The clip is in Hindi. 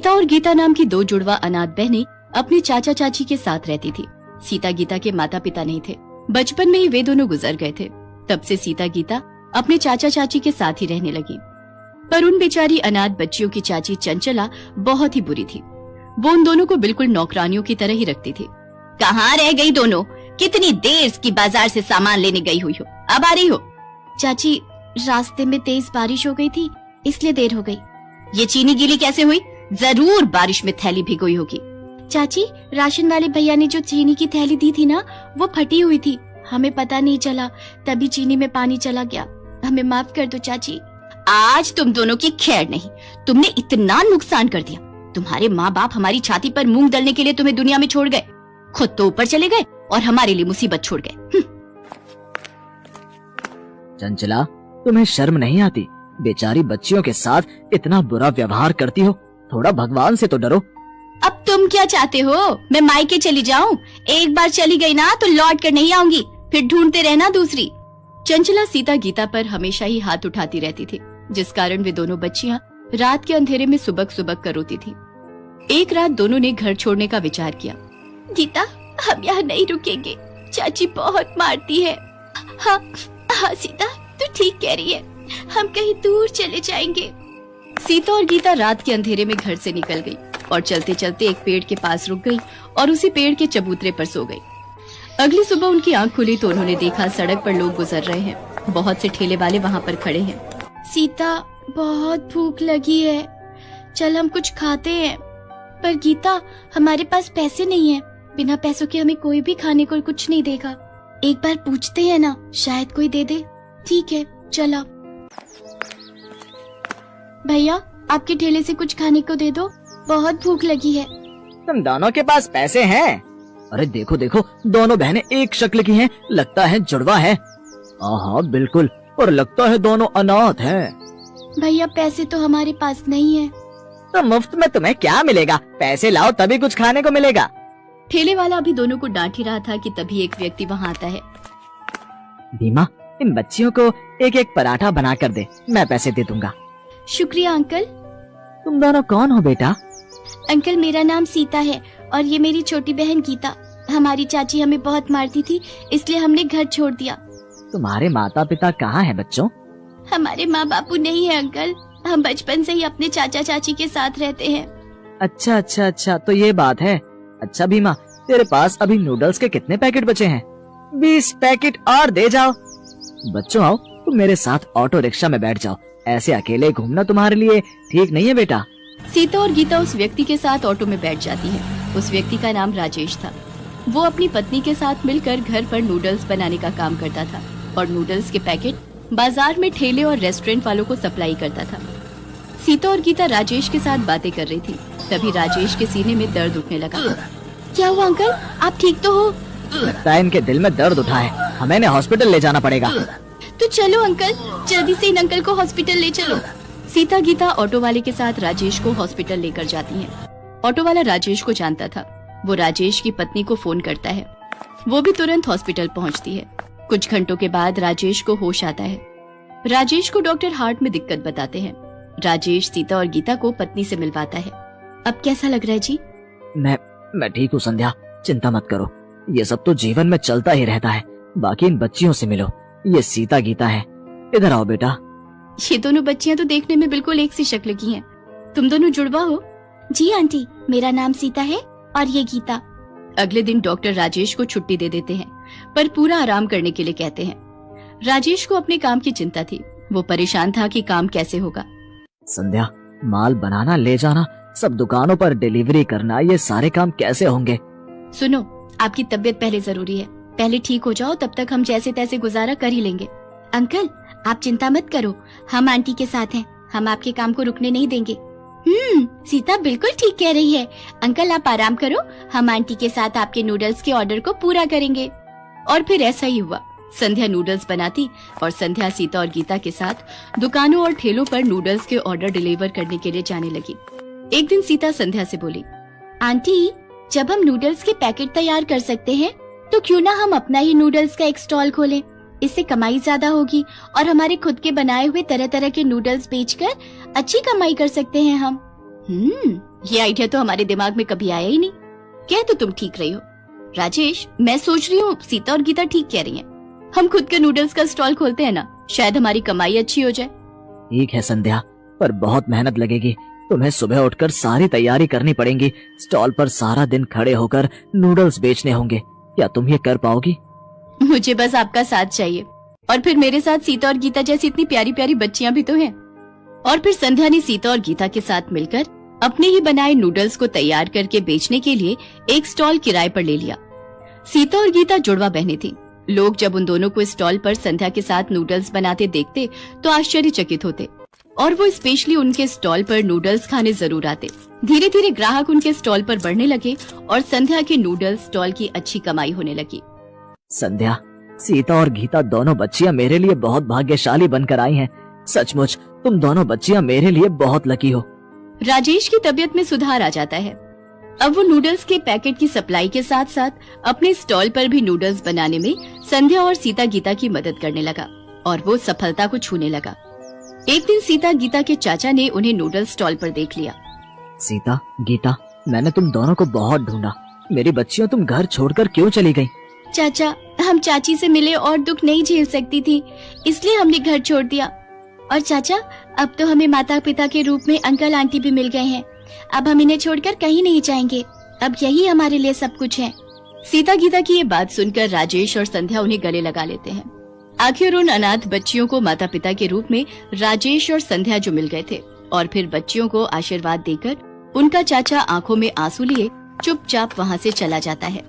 सीता और गीता नाम की दो जुड़वा अनाथ बहनें अपने चाचा चाची के साथ रहती थी। सीता गीता के माता पिता नहीं थे, बचपन में ही वे दोनों गुजर गए थे। तब से सीता गीता अपने चाचा चाची के साथ ही रहने लगी। पर उन बेचारी अनाथ बच्चियों की चाची चंचला बहुत ही बुरी थी। वो उन दोनों को बिल्कुल नौकरानियों की तरह ही रखती थी। कहाँ रह गई दोनों? कितनी देर की बाजार से सामान लेने गई हुई हो, अब आ रही हो? चाची, रास्ते में तेज बारिश हो गई थी, इसलिए देर हो गई। ये चीनी गीली कैसे हुई? जरूर बारिश में थैली भिगोई होगी। चाची, राशन वाले भैया ने जो चीनी की थैली दी थी ना, वो फटी हुई थी, हमें पता नहीं चला, तभी चीनी में पानी चला गया। हमें माफ कर दो चाची। आज तुम दोनों की खैर नहीं, तुमने इतना नुकसान कर दिया। तुम्हारे माँ बाप हमारी छाती पर मूंग दलने के लिए तुम्हें दुनिया में छोड़ गए, खुद तो ऊपर चले गए और हमारे लिए मुसीबत छोड़ गए। चंचला, तुम्हें शर्म नहीं आती? बेचारी बच्चियों के साथ इतना बुरा व्यवहार करती हो, थोड़ा भगवान से तो डरो। अब तुम क्या चाहते हो? मैं मायके चली जाऊं? एक बार चली गई ना तो लौट कर नहीं आऊंगी, फिर ढूंढते रहना दूसरी। चंचला सीता गीता पर हमेशा ही हाथ उठाती रहती थी, जिस कारण वे दोनों बच्चियां रात के अंधेरे में सुबक सुबक कर रोती थी। एक रात दोनों ने घर छोड़ने का विचार किया। गीता, हम यहाँ नहीं रुकेंगे, चाची बहुत मारती है। हाँ हाँ सीता, तू ठीक कह रही है, हम कहीं दूर चले जाएंगे। सीता और गीता रात के अंधेरे में घर से निकल गई और चलते चलते एक पेड़ के पास रुक गई और उसी पेड़ के चबूतरे पर सो गई। अगली सुबह उनकी आंख खुली तो उन्होंने देखा सड़क पर लोग गुजर रहे हैं। बहुत से ठेले वाले वहाँ पर खड़े हैं। सीता, बहुत भूख लगी है, चल हम कुछ खाते हैं। पर गीता, हमारे पास पैसे नहीं है, बिना पैसों के हमें कोई भी खाने को कुछ नहीं देगा। एक बार पूछते हैं ना, शायद कोई दे दे। ठीक है, चला। भैया, आपके ठेले से कुछ खाने को दे दो, बहुत भूख लगी है। तुम दोनों के पास पैसे हैं? अरे देखो देखो, दोनों बहनें एक शक्ल की हैं, लगता है जुड़वा है। हाँ बिल्कुल, और लगता है दोनों अनाथ हैं। भैया, पैसे तो हमारे पास नहीं है। तो मुफ्त में तुम्हें क्या मिलेगा? पैसे लाओ तभी कुछ खाने को मिलेगा। ठेले वाला अभी दोनों को डांट ही रहा था कि तभी एक व्यक्ति वहाँ आता है। भीमा, इन बच्चियों को एक एक पराठा बना कर दे, मैं पैसे दे दूंगा। शुक्रिया अंकल। तुम दोनों कौन हो बेटा? अंकल, मेरा नाम सीता है और ये मेरी छोटी बहन गीता। हमारी चाची हमें बहुत मारती थी, इसलिए हमने घर छोड़ दिया। तुम्हारे माता पिता कहाँ हैं बच्चों? हमारे माँ बापू नहीं है अंकल, हम बचपन से ही अपने चाचा चाची के साथ रहते हैं। अच्छा अच्छा अच्छा, तो ये बात है। अच्छा भीमा, तेरे पास अभी नूडल्स के कितने पैकेट बचे हैं? 20 पैकेट और दे जाओ। बच्चों आओ, तुम मेरे साथ ऑटो रिक्शा में बैठ जाओ, ऐसे अकेले घूमना तुम्हारे लिए ठीक नहीं है बेटा। सीता और गीता उस व्यक्ति के साथ ऑटो में बैठ जाती है। उस व्यक्ति का नाम राजेश था। वो अपनी पत्नी के साथ मिलकर घर पर नूडल्स बनाने का काम करता था और नूडल्स के पैकेट बाजार में ठेले और रेस्टोरेंट वालों को सप्लाई करता था। सीता और गीता राजेश के साथ बातें कर रही थी, तभी राजेश के सीने में दर्द उठने लगा। क्या हुआ अंकल, आप ठीक तो हो? लगता है इनके दिल में दर्द उठा है, हमें इन्हें हॉस्पिटल ले जाना पड़ेगा। तो चलो अंकल, जल्दी से इन अंकल को हॉस्पिटल ले चलो। सीता गीता ऑटो वाले के साथ राजेश को हॉस्पिटल लेकर जाती हैं। ऑटो वाला राजेश को जानता था। वो राजेश की पत्नी को फोन करता है, वो भी तुरंत हॉस्पिटल पहुंचती है। कुछ घंटों के बाद राजेश को होश आता है। राजेश को डॉक्टर हार्ट में दिक्कत बताते हैं। राजेश सीता और गीता को पत्नी से मिलवाता है। अब कैसा लग रहा है जी? मैं ठीक हूँ संध्या, चिंता मत करो, ये सब तो जीवन में चलता ही रहता है। बाकी इन बच्चियों से मिलो, ये सीता गीता है, इधर आओ बेटा। ये दोनों बच्चियां तो देखने में बिल्कुल एक सी शक्ल की हैं। तुम दोनों जुड़वा हो? जी आंटी, मेरा नाम सीता है और ये गीता। अगले दिन डॉक्टर राजेश को छुट्टी दे देते हैं, पर पूरा आराम करने के लिए कहते हैं। राजेश को अपने काम की चिंता थी। वो परेशान था कि काम कैसे होगा। संध्या, माल बनाना, ले जाना, सब दुकानों पर डिलीवरी करना, ये सारे काम कैसे होंगे? सुनो, आपकी तबीयत पहले जरूरी है, पहले ठीक हो जाओ, तब तक हम जैसे तैसे गुजारा कर ही लेंगे। अंकल, आप चिंता मत करो, हम आंटी के साथ हैं, हम आपके काम को रुकने नहीं देंगे। सीता बिल्कुल ठीक कह रही है। अंकल आप आराम करो, हम आंटी के साथ आपके नूडल्स के ऑर्डर को पूरा करेंगे। और फिर ऐसा ही हुआ। संध्या नूडल्स बनाती और संध्या सीता और गीता के साथ दुकानों और ठेलों पर नूडल्स के ऑर्डर डिलीवर करने के लिए जाने लगी। एक दिन सीता संध्या से बोली, आंटी, जब हम नूडल्स के पैकेट तैयार कर सकते हैं तो क्यों ना हम अपना ही नूडल्स का एक स्टॉल खोलें, इससे कमाई ज्यादा होगी और हमारे खुद के बनाए हुए तरह तरह के नूडल्स बेचकर अच्छी कमाई कर सकते हैं हम। ये आइडिया तो हमारे दिमाग में कभी आया ही नहीं। कह तो तुम ठीक रही हो राजेश, मैं सोच रही हूँ सीता और गीता ठीक कह रही हैं। हम खुद का नूडल्स का स्टॉल खोलते हैं ना, शायद हमारी कमाई अच्छी हो जाए। ठीक है संध्या, पर बहुत मेहनत लगेगी। तुम्हें सुबह उठकर सारी तैयारी करनी पड़ेगी। स्टॉल पर सारा दिन खड़े होकर नूडल्स बेचने होंगे। क्या तुम ये कर पाओगी? मुझे बस आपका साथ चाहिए, और फिर मेरे साथ सीता और गीता जैसी इतनी प्यारी प्यारी बच्चियां भी तो हैं। और फिर संध्या ने सीता और गीता के साथ मिलकर अपने ही बनाए नूडल्स को तैयार करके बेचने के लिए एक स्टॉल किराए पर ले लिया। सीता और गीता जुड़वा बहनें थीं। लोग जब उन दोनों को स्टॉल पर संध्या के साथ नूडल्स बनाते देखते तो आश्चर्यचकित होते, और वो स्पेशली उनके स्टॉल पर नूडल्स खाने जरूर आते। धीरे धीरे ग्राहक उनके स्टॉल पर बढ़ने लगे और संध्या के नूडल्स स्टॉल की अच्छी कमाई होने लगी। संध्या, सीता और गीता दोनों बच्चियां मेरे लिए बहुत भाग्यशाली बनकर आई हैं। सचमुच तुम दोनों बच्चियां मेरे लिए बहुत लकी हो। राजेश की तबीयत में सुधार आ जाता है। अब वो नूडल्स के पैकेट की सप्लाई के साथ साथ अपने स्टॉल पर भी नूडल्स बनाने में संध्या और सीता गीता की मदद करने लगा, और वो सफलता को छूने लगा। एक दिन सीता गीता के चाचा ने उन्हें नूडल्स स्टॉल पर देख लिया। सीता, गीता, मैंने तुम दोनों को बहुत ढूंढा। मेरी बच्चियों, तुम घर छोड़कर क्यों चली गई? चाचा, हम चाची से मिले और दुख नहीं झेल सकती थी, इसलिए हमने घर छोड़ दिया। और चाचा, अब तो हमें माता पिता के रूप में अंकल आंटी भी मिल गए हैं। अब हम इन्हें छोड़कर कहीं नहीं जाएंगे। अब यही हमारे लिए सब कुछ है। सीता गीता की ये बात सुनकर राजेश और संध्या उन्हें गले लगा लेते हैं। आखिर उन अनाथ बच्चियों को माता पिता के रूप में राजेश और संध्या जो मिल गए थे, और फिर बच्चियों को आशीर्वाद देकर उनका चाचा आंखों में आंसू लिए चुपचाप वहाँ से चला जाता है।